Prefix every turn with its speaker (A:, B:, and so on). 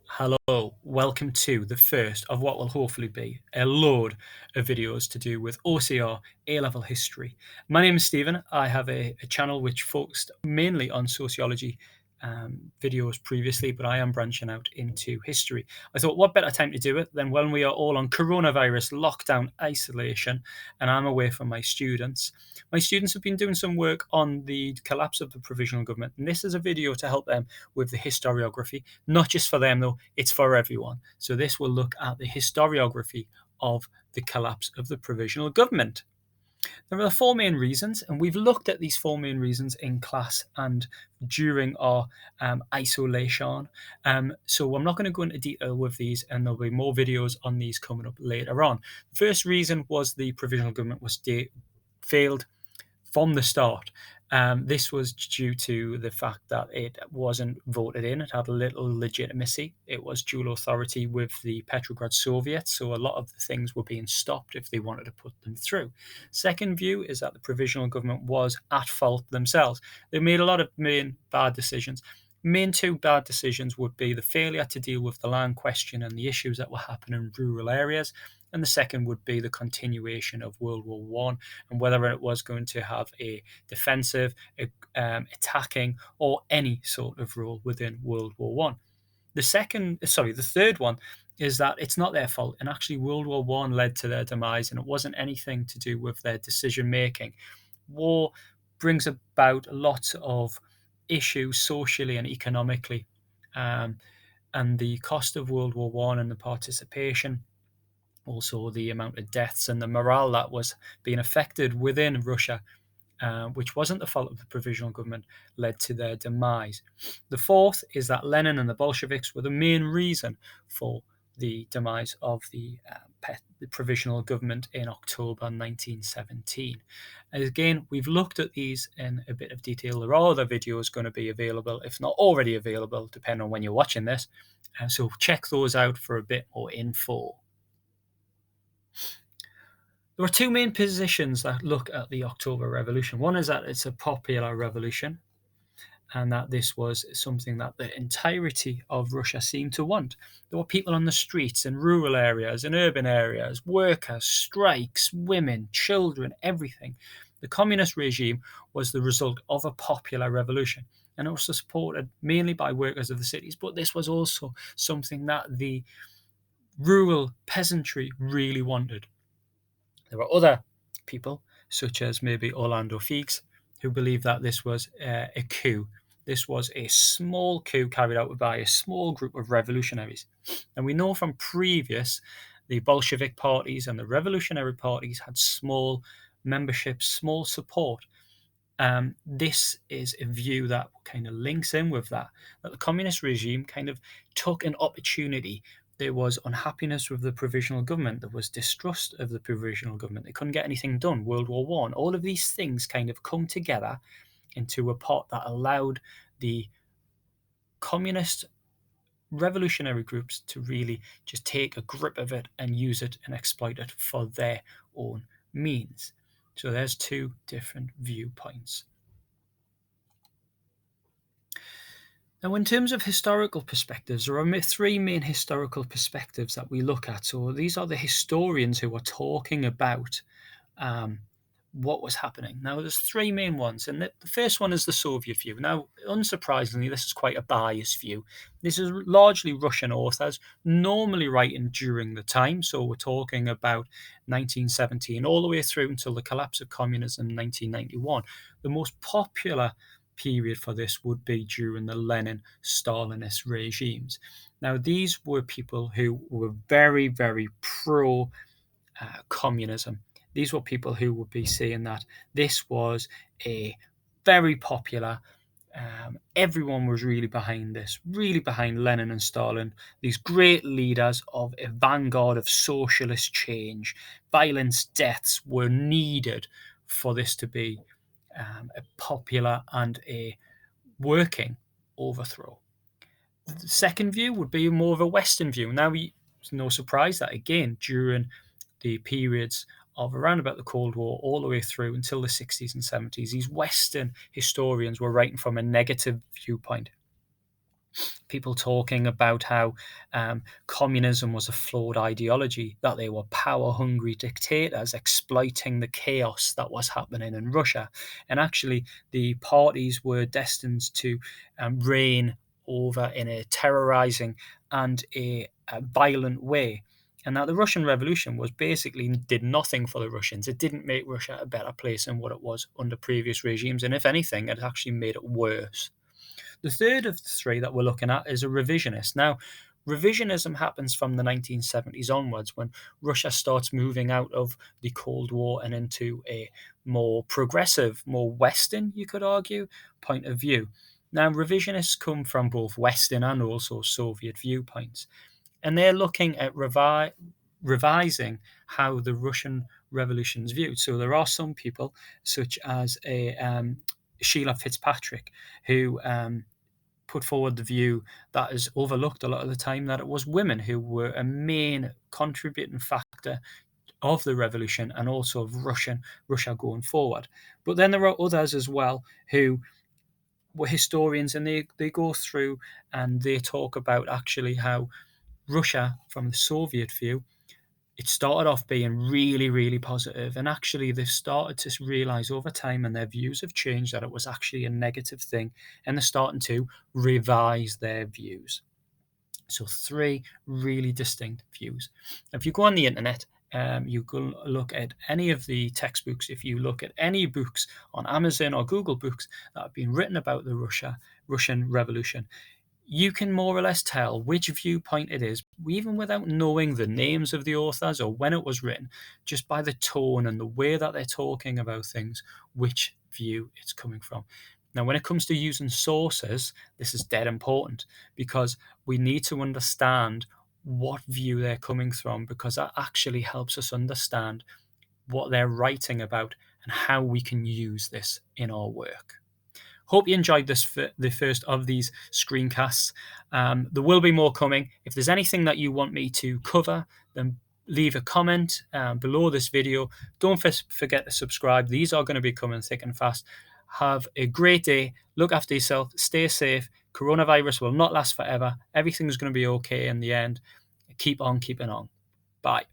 A: Hello, welcome to the first of what will hopefully be a load of videos to do with OCR A-level history. My name is Stephen. I have a channel which focused mainly on sociology videos previously, but I am branching out into history. I thought, what better time to do it than when we are all on coronavirus lockdown isolation and I'm away from my students. My students have been doing some work on the collapse of the Provisional Government, and this is a video to help them with the historiography. Not just for them, though, it's for everyone. So this will look at the historiography of the collapse of the Provisional Government. There are four main reasons, and we've looked at these four main reasons in class and during our isolation. So I'm not going to go into detail with these, and there'll be more videos on these coming up later on. The first reason was the Provisional Government was failed from the start. This was due to the fact that it wasn't voted in. It had little legitimacy. It was dual authority with the Petrograd Soviet, so a lot of the things were being stopped if they wanted to put them through. Second view is that the Provisional Government was at fault themselves. They made a lot of main bad decisions. Main two bad decisions would be the failure to deal with the land question and the issues that were happening in rural areas, and the second would be the continuation of World War One and whether it was going to have a defensive, attacking, or any sort of role within World War One. The third one is that it's not their fault, and actually World War One led to their demise, and it wasn't anything to do with their decision making. War brings about lots of issues socially and economically, and the cost of World War One and the participation, also the amount of deaths and the morale that was being affected within Russia, which wasn't the fault of the Provisional Government, led to their demise. The fourth is that Lenin and the Bolsheviks were the main reason for the demise of the Provisional Government in October 1917. And again, we've looked at these in a bit of detail. There are other videos going to be available, if not already available, depending on when you're watching this. So check those out for a bit more info. There are two main positions that look at the October Revolution. One is that it's a popular revolution, and that this was something that the entirety of Russia seemed to want. There were people on the streets in rural areas, in urban areas, workers, strikes, women, children, everything. The communist regime was the result of a popular revolution, and it was supported mainly by workers of the cities, but this was also something that the rural peasantry really wanted. There were other people, such as maybe Orlando Figes, who believed that this was a coup. This was a small coup carried out by a small group of revolutionaries. And we know from previous, the Bolshevik parties and the revolutionary parties had small membership, small support. This is a view that kind of links in with that the communist regime kind of took an opportunity. There was unhappiness with the Provisional Government. There was distrust of the Provisional Government. They couldn't get anything done. World War One. All of these things kind of come together into a pot that allowed the communist revolutionary groups to really just take a grip of it and use it and exploit it for their own means. So there's two different viewpoints. Now, in terms of historical perspectives, there are three main historical perspectives that we look at. So these are the historians who are talking about what was happening. Now, there's three main ones, and the first one is the Soviet view. Now, unsurprisingly, this is quite a biased view. This is largely Russian authors, normally writing during the time. So we're talking about 1917 all the way through until the collapse of communism in 1991. The most popular period for this would be during the Lenin-Stalinist regimes. Now, these were people who were very, very pro communism. These were people who would be saying that this was a very popular. Everyone was really behind this, really behind Lenin and Stalin, these great leaders of a vanguard of socialist change. Violence, deaths were needed for this to be a popular and a working overthrow. The second view would be more of a Western view. Now, it's no surprise that, again, during the periods of around about the Cold War all the way through until the 60s and 70s, these Western historians were writing from a negative viewpoint. people talking about how communism was a flawed ideology, that they were power-hungry dictators exploiting the chaos that was happening in Russia. And actually, the parties were destined to reign over in a terrorizing and a violent way. And that the Russian Revolution was basically did nothing for the Russians. It didn't make Russia a better place than what it was under previous regimes. And if anything, it actually made it worse. The third of the three that we're looking at is a revisionist. Now, revisionism happens from the 1970s onwards when Russia starts moving out of the Cold War and into a more progressive, more Western, you could argue, point of view. Now, revisionists come from both Western and also Soviet viewpoints, and they're looking at revising how the Russian Revolution is viewed. So there are some people, such as a Sheila Fitzpatrick, who put forward the view that is overlooked a lot of the time, that it was women who were a main contributing factor of the revolution and also of Russia going forward. But then there are others as well who were historians, and they go through and they talk about actually how Russia, from the Soviet view, it started off being really, really positive, and actually they've started to realize over time, and their views have changed, that it was actually a negative thing, and they're starting to revise their views. So three really distinct views. If you go on the internet, you go look at any of the textbooks. If you look at any books on Amazon or Google Books that have been written about the Russian Revolution, you can more or less tell which viewpoint it is, even without knowing the names of the authors or when it was written, just by the tone and the way that they're talking about things, which view it's coming from. Now, when it comes to using sources, this is dead important, because we need to understand what view they're coming from, because that actually helps us understand what they're writing about and how we can use this in our work. Hope you enjoyed the first of these screencasts. There will be more coming. If there's anything that you want me to cover, then leave a comment below this video. Don't forget to subscribe. These are going to be coming thick and fast. Have a great day. Look after yourself. Stay safe. Coronavirus will not last forever. Everything's going to be okay in the end. Keep on keeping on. Bye.